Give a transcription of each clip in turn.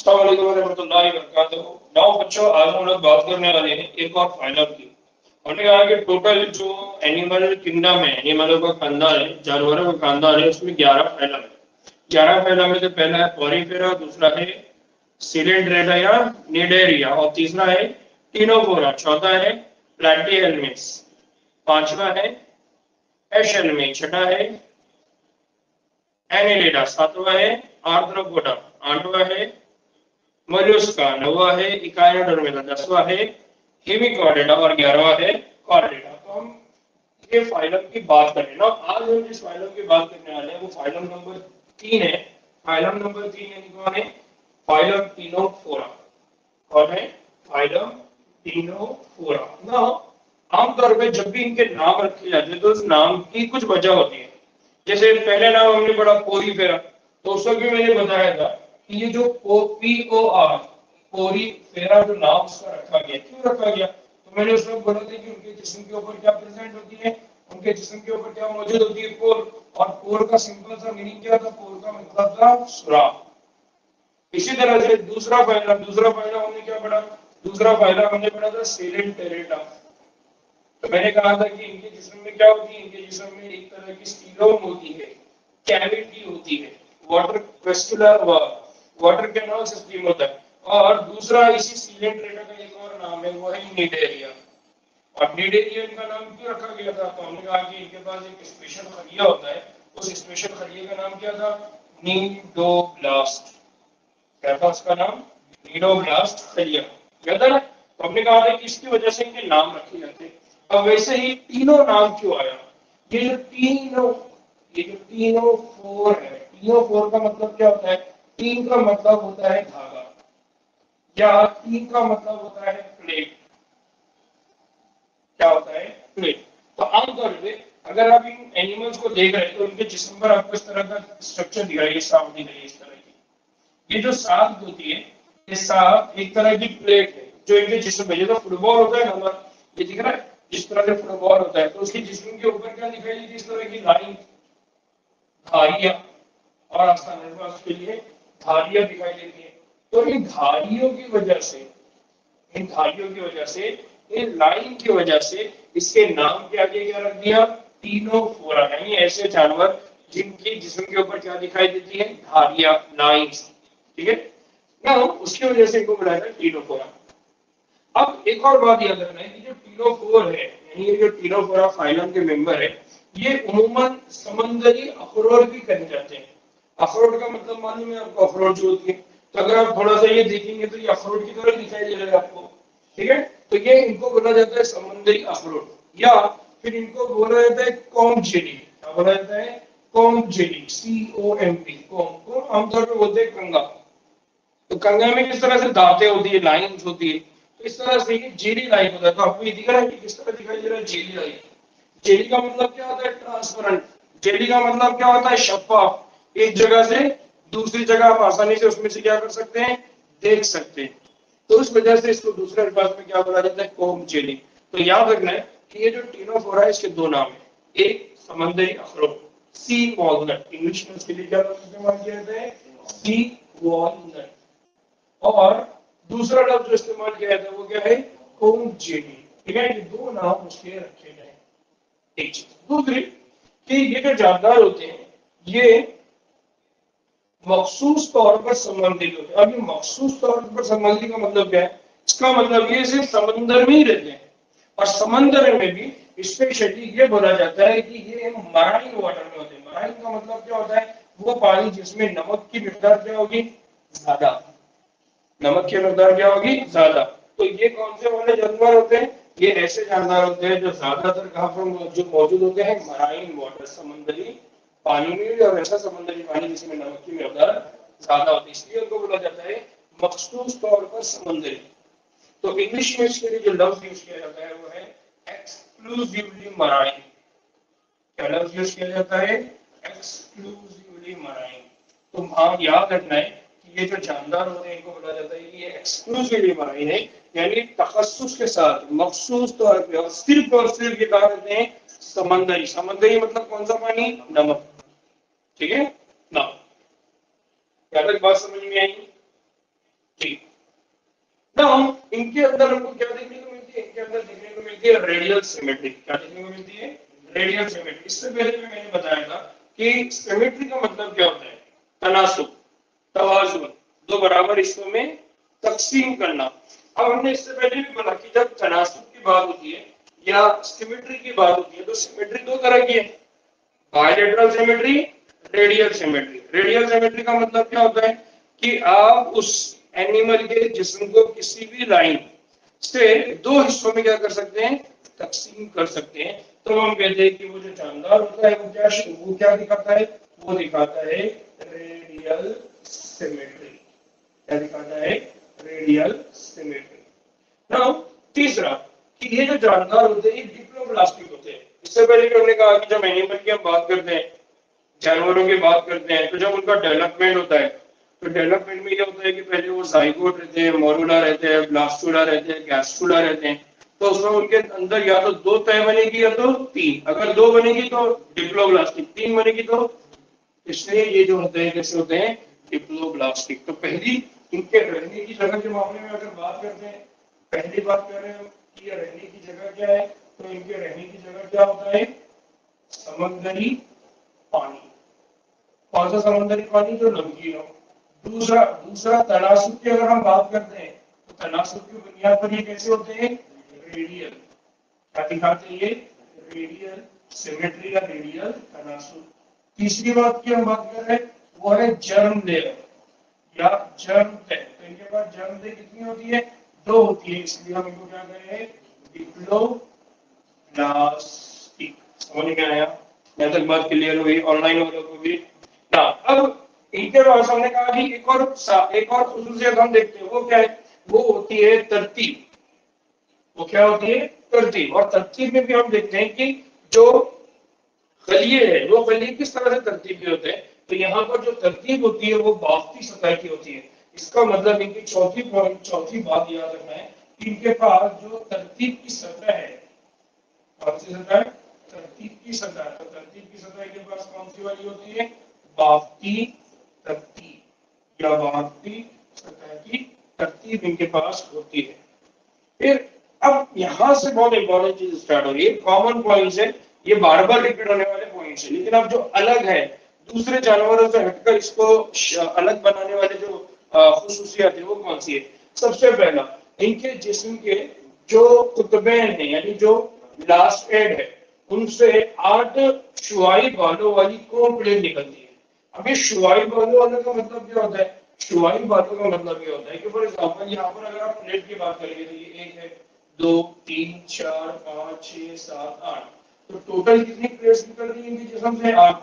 अस्सलाम वालेकुम रहमतुल्लाहि व बरकातहू। नाउ बच्चों, आज हम लोग बात करने वाले हैं एक और फाइलम की। हमने कहा कि टोटल जो एनिमल किंगडम है, एनिमलों का खानदान है, जानवरों का खानदान है, उसमें 11 फाइलम है। 11 फाइलम में से पहला है पॉरीफेरा, दूसरा है सिलेंड्रेटा या निडेरिया, और तीसरा है टिनोफोरा, चौथा है प्लैटिहेल्मिस, पांचवा है एशेल्मी, छठा है एनिलिडा, सातवां है आर्थ्रोपोडा, आठवां है मोलस्का, नौवां है इकाइनोडर्मिदा, दसवां है हेमिकॉर्डेटा और 11वां है कॉर्डेटा। तो हम ये फाइलम की बात करें ना, आज हम जिस फाइलम की बात करने वाले हैं वो फाइलम नंबर 3 है। फाइलम नंबर 3 यानी कौन है? Phylum Ctenophora. कौन है? फाइलम टिनोफोरा ना। आमतौर पे जब भी इनके नाम रखे जाते हैं तो उस नाम की कुछ वजह होती है। जैसे पहले नाम हमने पढ़ा पोरीफेरा, तो उस वक्त भी मैंने बताया था कि ये जो POR पोरीफेरा जो नाम उसका रखा गया, क्यों रखा गया? तो मैंने उस वक्त बोला था कि उनके जिस्म के ऊपर क्या प्रेजेंट होती है, उनके जिस्म के ऊपर क्या मौजूद होती है? पोर। और पोर का सिंपल सा मीनिंग क्या था? पोर का मतलब था सुराख। इसी तरह से दूसरा फाइलम हमने क्या पढ़ा? दूसरा फाइलम हमने पढ़ा था सेलेंटेरेटा। तो मैंने कहा था कि इनके जिस्म में क्या होती है? इनके जिस्म में एक तरह की स्टीलोम होती है, कैविटी होती है, water vascular water canal system होता है। और दूसरा इसी सिलेंट्रेटा का एक और नाम है, वो है निडेरिया। और निडेरिया का नाम क्यों रखा गया था? तो हमने कहा कि इनके पास एक स्पेशल खलिया होता है, उस स्पेशल खलिए का नाम क्या था? नीडोब्लास्ट। क्या था उसका नाम? नीडोब्लास्ट खलिया। याद है ना? तो हमने कहा था कि इसकी वजह से इनके नाम रखे जाते हैं। अब वैसे ही तीनों नाम क्यों आया? ये जो तीनों ये जो तीनों फोर है, तीनों फोर का मतलब क्या होता है? तीन का मतलब होता है धागा, या तीन का मतलब होता है प्लेट। क्या होता है? प्लेट। तो आमतौर पे अगर आप इन एनिमल्स को देख रहे हैं तो उनके जिस्म पर आपको इस तरह का स्ट्रक्चर दिख रहा है, सांप दिख रही है इस तरह की। ये जो सांप होती है, ये सांप एक तरह की प्लेट है जो इनके जिस्म में, ये तो फुटबॉल होता है ना हमारा, ये दिख रहा है जिस तरह से फुटबॉल होता है, तो उसके जिस्म के ऊपर क्या दिखाई देती है? इस तरह की लाइन, धारियां, और आसान है उसके लिए धारियां दिखाई देती है। तो इन धारियों की वजह से, इन धारियों की वजह से, इन लाइन की वजह से इसके नाम के आगे क्या रख दिया? टीनोफोरा, यानी ऐसे जानवर जिनकी जिस्म के ऊपर क्या दिखाई देती है? धारियां, लाइंस। ठीक है ना? उसकी वजह से इनको बुलाया टीनोफोरा। अब एक और बात याद रखना है कि जो टीनोफोर है, यानी ये जो टीनोफोरा फाइलम के मेंबर है, ये उमूमन समंदरी अखरोट भी कहे जाते हैं। अखरोट का मतलब मालूम है आपको? अखरोट जो होती है, तो अगर आप थोड़ा सा ये देखेंगे तो ये अखरोट की तरह दिखाई दे रहा है आपको। ठीक है? तो ये इनको बोला जाता है समंदरी अखरोट, या फिर इनको बोला जाता है कॉम्ब जेली। क्या बोला जाता है? Comb jelly, COMB। कॉम्ब को आमतौर पर बोलते हैं कंगा। तो कंगा में किस तरह से दांतें होती है, लाइंस होती है, तो इस तरह से ये जेली लाइक होता है। तो आपको ये दिख रहा है कि किस तरह दिखाई दे रहा है? Jelly like. जेली का मतलब क्या होता है? ट्रांसपेरेंट। जेली का मतलब क्या होता है? शफाफ। एक जगह से दूसरी जगह आप आसानी से उसमें से क्या कर सकते हैं? देख सकते हैं। तो उस वजह से इसको दूसरे अल्फाज में क्या बोला जाता है? कोम जेली। तो याद रखना है कि ये जो टीनोफोरा है इसके दो नाम है। एक समंदरी अखरोट, सी वॉलनट, इंग्लिश में इसके लिए क्या इस्तेमाल किया जाता है? सी वॉलनट। और दूसरा लफ्ज जो इस्तेमाल किया जाता है वो क्या है? कोम जेली। ठीक है? ये दो नाम उसके रखे गए हैं। एक चीज। दूसरी कि ये जो जानदार होते हैं ये मखसूस तौर पर संबंधित होते हैं। अब ये मखसूस तौर पर संबंधित का मतलब क्या है? इसका मतलब ये सिर्फ समंदर में ही रहते हैं, और समंदर में भी स्पेशली ये बोला जाता है कि ये मराइन वाटर में होते हैं। मराइन का मतलब क्या होता है? वो पानी जिसमें नमक की मिकदार क्या होगी? ज्यादा। नमक की मिकदार क्या होगी? ज्यादा। तो ये कौन से वाले जानवर होते हैं? ये ऐसे जानवर होते हैं जो ज्यादातर कहां पर जो मौजूद होते हैं? मराइन वाटर, समंदरी पानी में, और ऐसा समंदरी पानी जिसमें नमक की मिकदार ज्यादा होती है, इसलिए उनको बोला जाता है मखसूस तौर पर समंदरी। तो इंग्लिश में इसके लिए जो लफ्ज यूज किया जाता है वो है एक्सक्लूसिवली मराइन। क्या लफ्ज यूज किया जाता है? Exclusively marine. तो हाँ, याद रखना है कि ये जो जानदार होते हैं इनको बोला जाता है कि ये एक्सक्लूसिवली मराइन है, यानी तखस्सुस के साथ मखसूस तौर पे और सिर्फ ये कहा करते हैं समंदरी। समंदरी मतलब कौन सा पानी? नमक। ठीक है ना? क्या तक बात समझ में आई? नाउ इनके अंदर हमको क्या देखने को मिलती है, इनके अंदर देखने को मिलती है रेडियल सिमेट्री। क्या देखने को मिलती है, रेडियल सिमेट्री। इससे पहले भी मैंने बताया था कि सिमेट्री का मतलब क्या होता है, तनासुब, तवाजुन, दो बराबर हिस्सों में तकसीम करना। अब हमने इससे पहले भी बोला कि जब तनासुब की बात होती है या सिमेट्री की बात होती है तो सिमेट्री दो तरह की है, bilateral symmetry, radial symmetry. Radial symmetry का मतलब क्या होता है कि आप उस एनिमल के जिस्म को किसी भी लाइन से दो हिस्सों में क्या कर सकते हैं, तकसीम कर सकते हैं। तो हम कहते हैं कि वो जो जानदार होता है वो क्या दिखाता है, वो दिखाता है रेडियल सिमेट्री। क्या दिखाता है, रेडियल सिमेट्री। नाउ तीसरा कि ये जो जानदार होते हैं ये डिप्लोब्लास्टिक होते हैं। इससे पहले भी हमने कहा कि जब एनिमल की हम बात करते हैं, जानवरों की बात करते हैं, तो जब उनका डेवलपमेंट होता है तो डेवलपमेंट में ये होता है कि पहले वो जाइगोट रहते हैं, मोरुला रहते हैं, ब्लास्टुला रहते हैं, गैस्ट्रुला रहते हैं। तो उसमें उनके अंदर या तो दो तय बनेगी या तो तीन। अगर दो बनेगी तो डिप्लोब्लास्टिक, तीन बनेगी तो, इसलिए ये जो होते हैं कैसे होते हैं, डिप्लोब्लास्टिक। तो पहली इनके रहने की जगह के मामले में अगर बात करते हैं, पहली बात कर रहे हैं हम कि ये रहने की जगह क्या है, तो इनके रहने की जगह क्या होता है, समुद्री पानी। कौन सा समुद्री पानी, जो नमकीन हो। दूसरा दूसरा तनासुब की अगर हम बात करते हैं तो तनासुब की बुनियाद पर ये कैसे होते हैं, रेडियल। क्या दिखाते हैं ये, रेडियल सिमेट्री या रेडियल तनासुब। तीसरी बात की हम बात कर रहे हैं वो है जर्म लेयर या जर्म तय। तो इनके पास जर्म तय कितनी होती है, दो होती है, इसलिए हम इनको क्या कह रहे हैं, डिप्लोब्लास्टिक। समझ में आया, यहाँ तक बात क्लियर हुई ऑनलाइन वालों को भी ना। अब इनके बाद हमने कहा कि एक और खुसूसियत हम देखते हैं, वो क्या है, वो होती है तरतीब। वो क्या होती है, तरतीब। और तरतीब में भी हम देखते हैं कि जो खलिए है वो खलिए किस तरह से तरतीब होते हैं। तो यहाँ पर जो तरतीब होती है वो बाफ्ती सतह की होती है। इसका मतलब इनकी चौथी बात याद रखना है कि इनके पास जो तरतीब की सतह है, कौन सी सतह है, तरतीब की सतह। तो तरतीब की सतह के पास कौन सी वाली होती है, बाफ्ती तरतीब या बाफ्ती सतह की तरतीब इनके पास होती है। फिर अब यहां से बहुत इंपॉर्टेंट चीज स्टार्ट हो रही है, कॉमन पॉइंट्स है, ये बार बार रिपीट होने वाले पॉइंट्स है, लेकिन अब जो अलग है दूसरे जानवरों से हटकर इसको अलग बनाने वाले जो खुसूसियत है वो कौन सी है। सबसे पहला, इनके जिस्म के जो कुतबैन है यानी जो लास्ट एड है उनसे 8 शुआई बालों वाली कोम प्लेट निकलती है। अब ये शुआई बालों वाले का मतलब क्या होता है, शुआई बालों का मतलब ये होता है कि फॉर एग्जांपल यहाँ पर अगर आप प्लेट की बात करेंगे तो ये एक है, दो, तीन, चार, पाँच, छह, सात, आठ। तो टोटल कितनी प्लेट्स निकल रही है इनके जिस्म से, 8।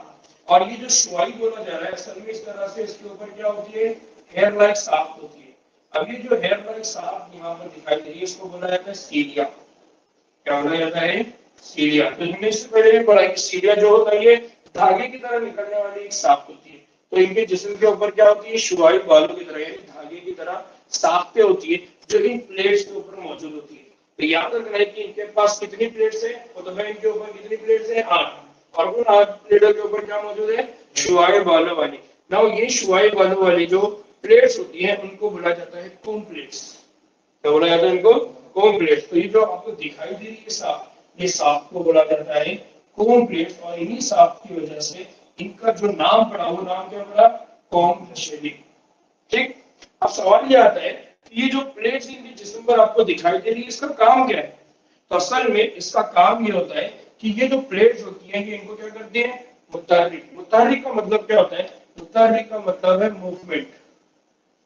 और ये जो शुआई बोला जा रहा है असल में इस तरह से इसके ऊपर क्या होती है, हेयर लाइक साफ्ट होती है। अब ये जो हेयर लाइक साफ्ट यहाँ पर दिखाई दे रही है इसको बोला जाता है सीलिया। क्या बोला जाता है, सीलिया। तो हमने इससे पहले भी पढ़ा कि सीलिया जो होता है ये धागे की तरह निकलने वाली एक साफ्ट होती है। तो इनके जिस्म के ऊपर क्या होती है, शुआई बालों की तरह यानी धागे की तरह साफ्टें होती है जो इन प्लेट्स के ऊपर मौजूद होती है। तो याद रखना है कि इनके पास कितनी प्लेट्स है, तो इनके ऊपर कितनी प्लेट्स है, 8। और उन 8 प्लेटों के ऊपर क्या मौजूद है, शुआई बालों वाली। नाउ ये शुआई बालों वाली जो प्लेट्स होती है उनको बोला जाता है कोम प्लेट्स। क्या बोला जाता है इनको, कोम प्लेट्स। तो ये जो आपको दिखाई दे रही है साफ, ये साफ को बोला जाता है कोम प्लेट्स। और इन्हीं साफ की वजह से इनका जो नाम पड़ा वो नाम क्या पड़ा, कोम शेलिंग। ठीक। अब सवाल ये आता है कि ये जो प्लेट्स इनके जिस्म पर आपको दिखाई दे रही है इसका काम क्या है। तो असल में इसका काम ये होता है कि ये जो प्लेट्स होती हैं ये इनको क्या करती हैं, मुतहर्रिक। मुतहर्रिक का मतलब क्या होता है, मुतहर्रिक का मतलब है मूवमेंट।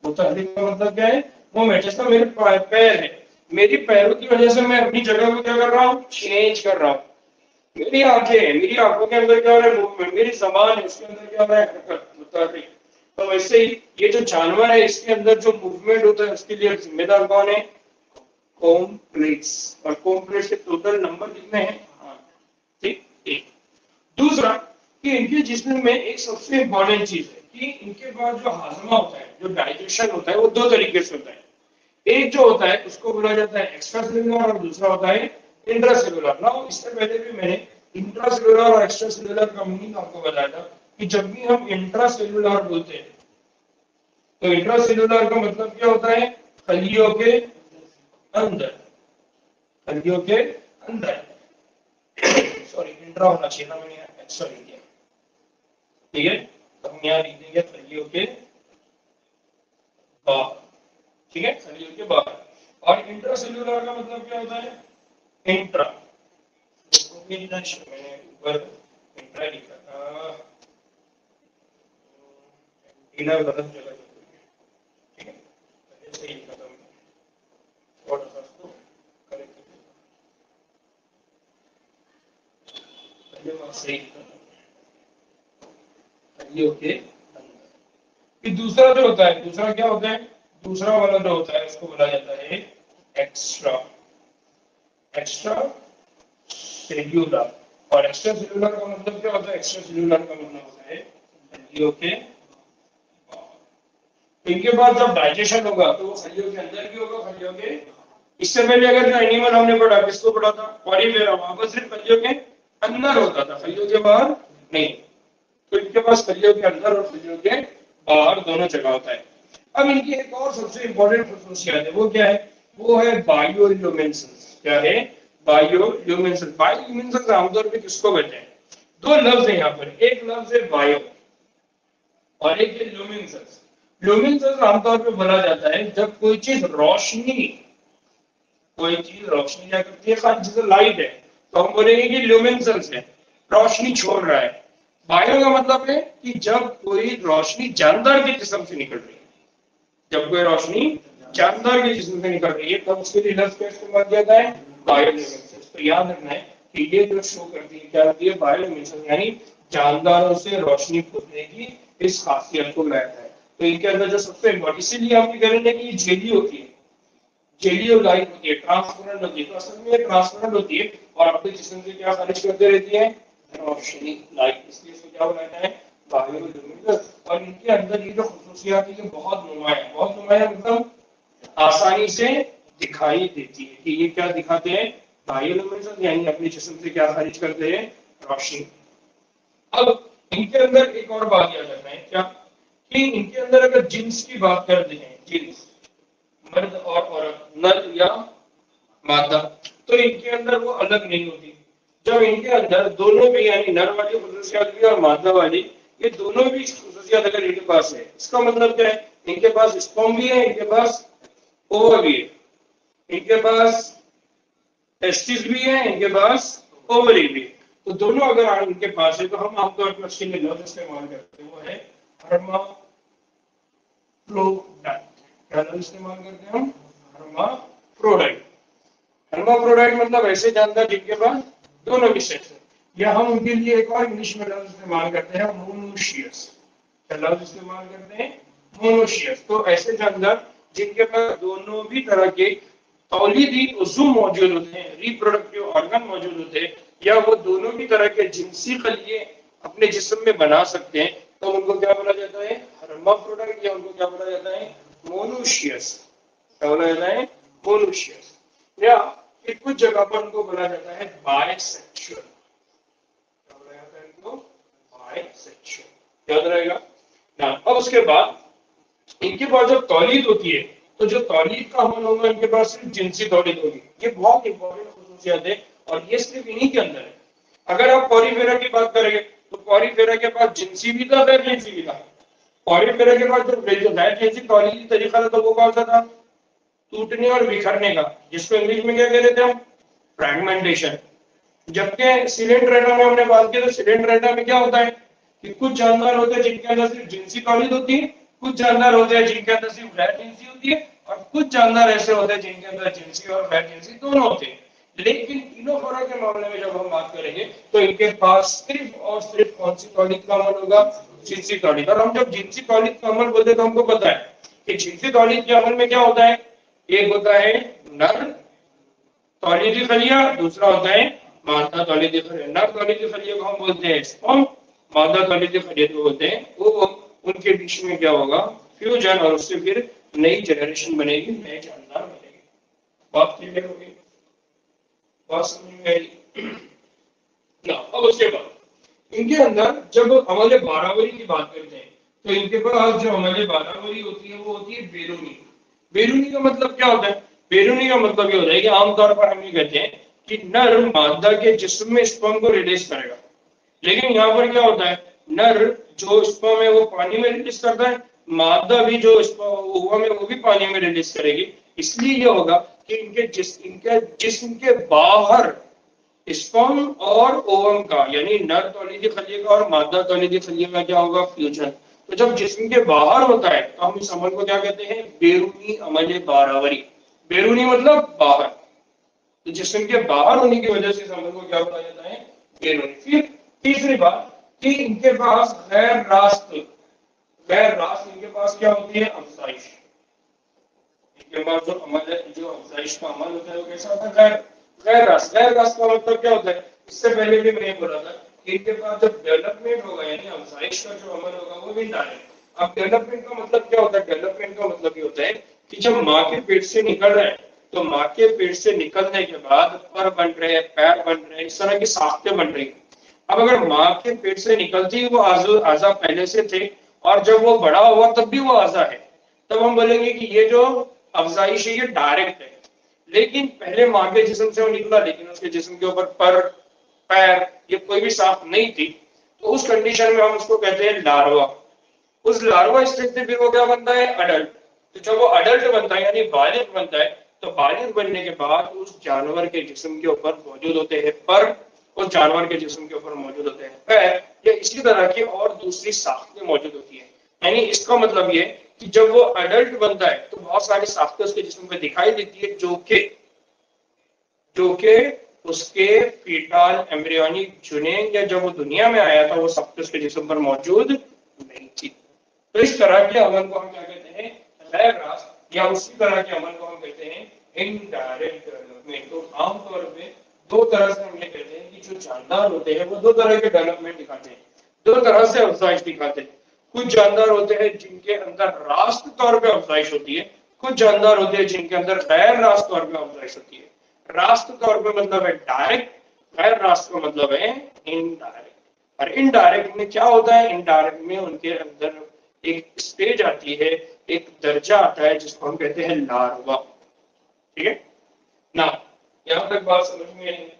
मुतहर्रिक का मतलब क्या है, मूवमेंट। जैसा मेरे पैर है, मेरी पैरों की वजह से मैं अपनी जगह को क्या कर रहा हूँ, चेंज कर रहा हूँ। मेरी आंखें हैं, मेरी आंखों के अंदर क्या हो रहा है, मूवमेंट। मेरी जबान है, उसके अंदर क्या हो रहा है, हरकत, मुतहर्रिक। तो वैसे ही ये जो जानवर है इसके अंदर जो मूवमेंट होता है उसके लिए जिम्मेदार कौन है, कोम प्लेट्स। और कोम प्लेट्स के टोटल नंबर कितने हैं, 8। ठीक, एक। दूसरा कि इनके जिस्म में एक सबसे इंपॉर्टेंट चीज है कि इनके पास जो हाजमा होता है, जो डाइजेशन होता है वो दो तरीके से होता है। एक जो होता है उसको बोला जाता है एक्स्ट्रा सेलुलर और दूसरा होता है इंट्रा सेलुलर। ना इससे पहले भी मैंने इंट्रा सेलुलर और एक्स्ट्रा सेलुलर का मीनिंग आपको बताया था कि जब भी हम इंट्रा सेलुलर बोलते हैं तो इंट्रा सेलुलर का मतलब क्या होता है, खलियों के अंदर, खलियों के अंदर सॉरी इंट्रा होना चाहिए ना, मैंने एक्स्ट्रा लिख दिया। ठीक है, तो हम यहाँ लिख देंगे खलियों के बाहर। ठीक है, खलियों के बाहर। और इंट्रा सेल्यूलर का मतलब क्या होता है? इंट्रा, मैंने ऊपर इंट्रा लिखा था, गलत जगह, ठीक है, सही लिखा था थोड़ा सा उसको करेक्ट कर, सही लिखा था। ओके, फिर दूसरा जो होता है, दूसरा क्या होता है? दूसरा वाला जो होता है उसको बोला जाता है एक्स्ट्रा, एक्स्ट्रा सेल्यूलर। और एक्स्ट्रा सेल्यूलर का मतलब क्या होता है? एक्स्ट्रा सेल्यूलर का मतलब होता है खलियों के, इनके बाद जब डाइजेशन होगा तो वो खलियों के अंदर भी होगा, खलियों के, इससे पहले अगर जो एनिमल हमने पढ़ा किसको पढ़ा था? पॉलीफेरा, वहां पर सिर्फ खलियों के अंदर होता था, खलियों के बाहर नहीं। तो इनके पास खलियों के अंदर और खलियों के बाहर दोनों जगह होता है। अब इनकी एक और सबसे इंपॉर्टेंट खसूसियत है, वो क्या है? वो है बायोल्यूमिनेसेंस। क्या है? बायोल्यूमिनेसेंस। बायोल्यूमिनेसेंस आमतौर पे किसको कहते हैं? दो लफ्ज है यहाँ पर, एक लफ्ज है बायो और एक है ल्यूमिनेसेंस। ल्यूमिनेसेंस आमतौर पे बोला जाता है जब कोई चीज रोशनी, कोई चीज रोशनी क्या करती है? खाली जैसे लाइट है तो हम बोलेंगे कि ल्यूमिनेसेंस है, रोशनी छोड़ रहा है। बायो का मतलब है कि जब कोई रोशनी जानदार के जिस्म से निकल रही है, जब कोई रोशनी जानदार के जिस्म से निकल रही है तब उसके लिए लफ्ज का इस्तेमाल किया जाता है बायोल्यूमिनेसेंस। तो याद रखना है कि ये जो शो करती है, क्या होती है? बायोल्यूमिनेसेंस, यानी जानदारों से रोशनी फूटने की इस खासियत को लाता है। तो इनके अंदर जो सबसे इम्पोर्टेंट, इसीलिए हम करेंगे कि ये जेली होती है, जेली और लाइट होती है, ट्रांसपेरेंट होती है। तो असल में ये ट्रांसपेरेंट होती है और अपने जिस्म से क्या खारिज करते रहती है? रोशनी, लाइट। इसलिए इसको क्या बनाना है? बायोल्यूमिनेसेंस। और इनके अंदर ये जो खसूसियात है ये बहुत नुमाया, बहुत नुमाया मतलब आसानी से दिखाई देती है। कि ये क्या दिखाते हैं? बायोल्यूमिनेसेंस, यानी अपने जिस्म से क्या खारिज करते हैं? रोशनी। अब इनके अंदर एक और बात याद रखना है, क्या? कि इनके अंदर अगर जिन्स की बात करते हैं, जिन्स, मर्द और औरत, नर या मादा, तो इनके अंदर वो अलग नहीं होती। जब इनके अंदर दोनों भी, यानी नर वाली खसूसियात भी और मादा वाली, ये दोनों भी खसूसियात अगर इनके पास है, इसका मतलब क्या है? इनके पास स्पर्म भी है, इनके पास ओवम भी है, इनके पास टेस्टिस भी है, इनके पास ओवरी भी। तो दोनों अगर इनके पास है तो हम आमतौर पर उसके लिए लफ्ज इस्तेमाल करते हैं, वो है हर्माफ्रोडाइट। क्या लफ्ज इस्तेमाल करते हैं हम? हर्माफ्रोडाइट। हर्माफ्रोडाइट मतलब ऐसे जानदार जिनके पास दोनों भी सेक्स है। या हम उनके लिए एक और इंग्लिश में लफ्ज इस्तेमाल करते हैं मोनोशियस। क्या लफ्ज इस्तेमाल करते हैं? मोनोशियस। तो ऐसे जानदार जिनके पास दोनों भी तरह के तौलीदी उज़्व मौजूद होते हैं, रिप्रोडक्टिव ऑर्गन मौजूद होते हैं, या वो दोनों भी तरह के जिनसी खलिए अपने जिस्म में बना सकते हैं, तो उनको क्या बोला जाता है? हर्माफ्रोडाइट, या उनको क्या बोला जाता है? मोनोशियस। क्या बोला जाता है? मोनोशियस। या फिर कुछ जगह पर उनको बोला जाता है बायसेक्सुअल। क्या बोला जाता है इनको? बायसेक्सुअल। याद रहेगा ना। अब उसके बाद इनके पास जब तौलीद होती है तो जो तौलीद का अमल होगा, इनके पास सिर्फ जिनसी तौलीद होगी। ये बहुत इंपॉर्टेंट खसूसियत है और ये सिर्फ इन्हीं के अंदर है। अगर आप पॉलीफेरा की बात करेंगे तो पॉलीफेरा के पास जिनसी भी था, गैर जिनसी भी था। पॉलीफेरा के पास जो गैर जिनसी तौलीदी तरीका था तो वो कौन सा था? टूटने और बिखरने का, जिसको इंग्लिश में क्या कह रहे थे हम? फ्रैगमेंटेशन। जबकि सिलेंड्रेटा में हमने बात की तो सिलेंड्रेटा में क्या होता है कि कुछ जानवर होते हैं जिनके अंदर सिर्फ जिनसी तौलीद होती है, कुछ जानवर होते हैं जिनके अंदर सिर्फ गैर जिनसी होती है, और कुछ जानवर ऐसे होते हैं जिनके अंदर जिनसी और गैर जिनसी दोनों होते हैं। लेकिन इनोफोरा के मामले में जब हम बात करेंगे तो इनके पास सिर्फ और सिर्फ कौन सी तौलीद का अमल होगा? जिनसी तौलीद। और हम जब जिनसी तौलीद का अमल बोलते हैं तो हमको पता है कि जिनसी तौलीद के अमल में क्या होता है? एक होता है नर तौलीदी खलिया, दूसरा होता है मादा तौलीदी खलिया। नर तौलीदी खलिया को हम बोलते हैं स्पर्म, मादा तौलीदी खलिया को बोलते हैं वो। उनके बीच में क्या होगा? फ्यूजन, और उससे फिर नई जनरेशन बनेगी, नए जानदार बनेंगे। बात क्लियर होगी? बात समझ में आई ना? अब उसके बाद इनके अंदर जब अमले बारावरी की बात करते हैं तो इनके पास जो अमले बारावरी होती है वो होती है बेरोनी। बैरूनी का मतलब क्या होता है? बैरूनी का मतलब ये होता है कि आमतौर पर हम ये कहते हैं कि नर मादा के जिस्म में स्पर्म को रिलीज करेगा, लेकिन यहाँ पर क्या होता है, नर जो स्पर्म है वो पानी में रिलीज करता है, मादा भी जो ओवम है वो भी पानी में रिलीज करेगी। इसलिए ये होगा कि इनके जिस्म के बाहर स्पर्म और ओवम का, यानी नर तौलीदी खलिए का और मादा तौलीदी खलिए का क्या होगा, फ्यूजन। तो जब जिस्म के बाहर होता है तो हम इस अमल को क्या कहते हैं, बैरूनी अमल बारावरी। बैरूनी मतलब बाहर, तो जिस्म के बाहर होने की वजह से इस अमल को क्या बताया जाता है, बैरूनी। फिर तीसरी बात कि इनके पास गैर रास्त इनके पास क्या होती है, अफजाइश। इनके पास जो अमल है, जो अफजाइश का अमल होता है वो कैसा होता है, गैर रास्त का मतलब क्या होता है, इससे पहले भी मैंने बोला था कि इनके पास जब डेवलपमेंट होगा यानी अफजाइश का जो अमल होगा वो भी डायरेक्ट। अब डेवलपमेंट का मतलब क्या होता है, डेवलपमेंट का मतलब ये होता है कि जब माँ के पेट से निकल रहे हैं तो माँ के पेट से निकलने के बाद पर बन रहे हैं, पैर बन रहे हैं, इस तरह की साख्तें बन रही हैं। अब अगर माँ के पेट से निकलती ही वो आजा पहले से थे और जब वो बड़ा हुआ तब भी वो आजा है, तब हम बोलेंगे कि ये जो अफजाइश है ये डायरेक्ट है। लेकिन पहले माँ के जिस्म से वो निकला, लेकिन उसके जिस्म के ऊपर पर, पैर, ये कोई भी साख नहीं थी, तो उस कंडीशन में हम उसको कहते हैं लार्वा। उस लार्वा स्टेज से फिर वो क्या बनता है, अडल्ट। तो जब वो अडल्ट बनता है यानी बालिग बनता है, तो बालिग बनने के बाद उस जानवर के जिस्म के ऊपर मौजूद होते हैं पर, उस जानवर के जिस्म के ऊपर मौजूद होते हैं पैर, या इसी तरह की और दूसरी साख्तें मौजूद होती है। यानी इसका मतलब ये कि जब वो अडल्ट बनता है तो बहुत सारी साख्तें उसके जिस्म पे दिखाई देती है जो कि उसके फीटाल एम्ब्रियोनिक जुने या जब वो दुनिया में आया था वो सब उसके जिस्म पर मौजूद नहीं थी। तो इस तरह के अमल को हम क्या कहते हैं, गैर रास्त, या उसी तरह के अमल को हम कहते हैं इनडायरेक्ट डेवलपमेंट। तो आमतौर पे दो तरह से हम ये कहते हैं कि जो जानदार होते हैं वो दो तरह के डेवलपमेंट दिखाते हैं, दो तरह से अफजाइश दिखाते हैं। कुछ जानदार होते हैं जिनके अंदर रास्त तौर पे अफजाइश होती है, कुछ जानदार होते हैं जिनके अंदर गैर रास्त तौर पे अफजाइश होती है। रास्त तौर पे मतलब है डायरेक्ट, गैर रास्त का मतलब है इनडायरेक्ट। और इनडायरेक्ट में क्या होता है, इनडायरेक्ट में उनके अंदर एक स्टेज आती है, एक दर्जा आता है जिसको हम कहते हैं लार्वा। ठीक है ना, यहां तक बात समझ में आई?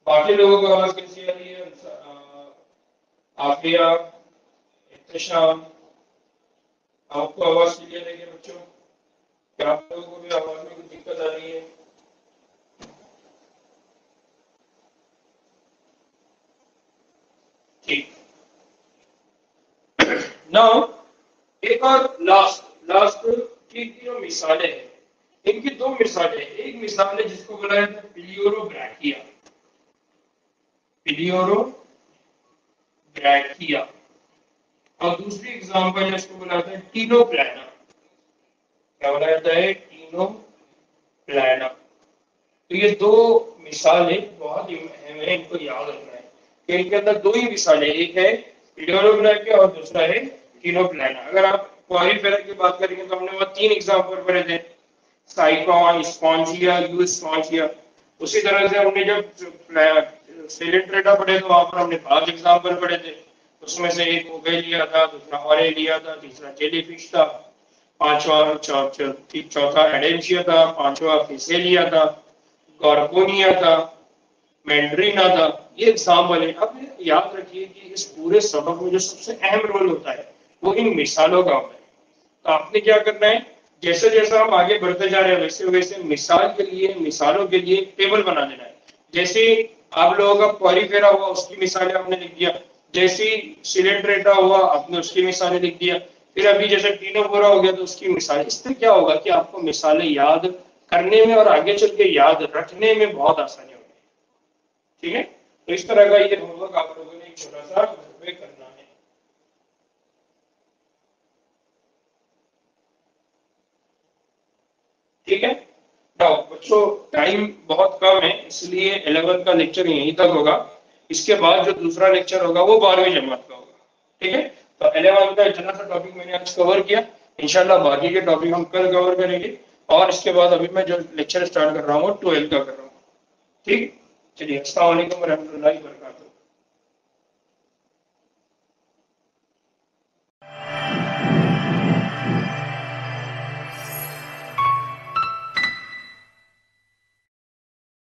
बाकी लोगों को आवाज कैसी आ रही है? आफिया, इत्तेशाम, आपको आवाज क्लियर है क्या बच्चों? क्या आप लोगों को भी आवाज में कुछ दिक्कत आ रही है? ठीक। नाउ एक और लास्ट की जो मिसालें हैं, इनकी दो मिसालें, एक मिसाल है जिसको बोला जाता है पिलियोरोब्रैकिया, पिलियोरोब्रैकिया, और दूसरी एग्जांपल है इसको बोला जाता है टीनोप्लाना। क्या बोला जाता है, टीनोप्लाना। तो ये दो मिसालें बहुत ही अहम है, इनको याद रखना है कि इनके अंदर दो ही मिसालें, एक है पिलियोरोब्रैकिया और दूसरा है टीनोप्लाना। अगर आप क्वारीफेरा की बात करेंगे तो हमने वहां तीन एग्जांपल पढ़े थे, साइकॉन, स्पॉन्जिया, यू स्पॉन्जिया। उसी तरह से हमने जब सिलिंड्रेटा पढ़े तो वहां पर हमने 5 एग्जांपल पढ़े थे। उसमें से एक ओगे लिया था, दूसरा ऑरे लिया था, तीसरा जेलीफिश था, पांचवा चौथा एडेंशिया था, पांचवा फिसेलिया था, गॉर्गोनिया था, मैंड्रीना था। ये एग्जाम्पल है। अब याद रखिए कि इस पूरे सबक में जो सबसे अहम रोल होता है वो इन मिसालों का होता है। तो आपने क्या करना है, जैसे जैसे हम आगे बढ़ते जा रहे हैं वैसे वैसे मिसाल के लिए, मिसालों के लिए टेबल बना देना है। जैसे आप लोगों का पॉलीफेरा हुआ उसकी मिसालें आपने लिख दिया, जैसी सिलेंड्रेटा हुआ आपने उसकी मिसालें लिख दिया, फिर अभी जैसे टीनोफोरा हो गया तो उसकी मिसालें। इससे क्या होगा कि आपको मिसालें याद करने में और आगे चल के याद रखने में बहुत आसानी होगी। ठीक है, तो इस तरह का ये होमवर्क आप लोगों ने एक छोटा सा घर पे करना है। ठीक है, तो बच्चों टाइम बहुत कम है इसलिए 11 का लेक्चर यहीं तक होगा। इसके बाद जो दूसरा लेक्चर होगा वो 12वीं जमात का होगा। ठीक है, तो 11 का इतना सा टॉपिक मैंने आज कवर किया, इंशाल्लाह बाकी के टॉपिक हम कल कवर करेंगे। और इसके बाद अभी मैं जो लेक्चर स्टार्ट कर रहा हूँ 12 का कर रहा हूँ। ठीक, चलिए, अस्सलाम वालेकुम रहमतुल्लाहि व बरकातहू।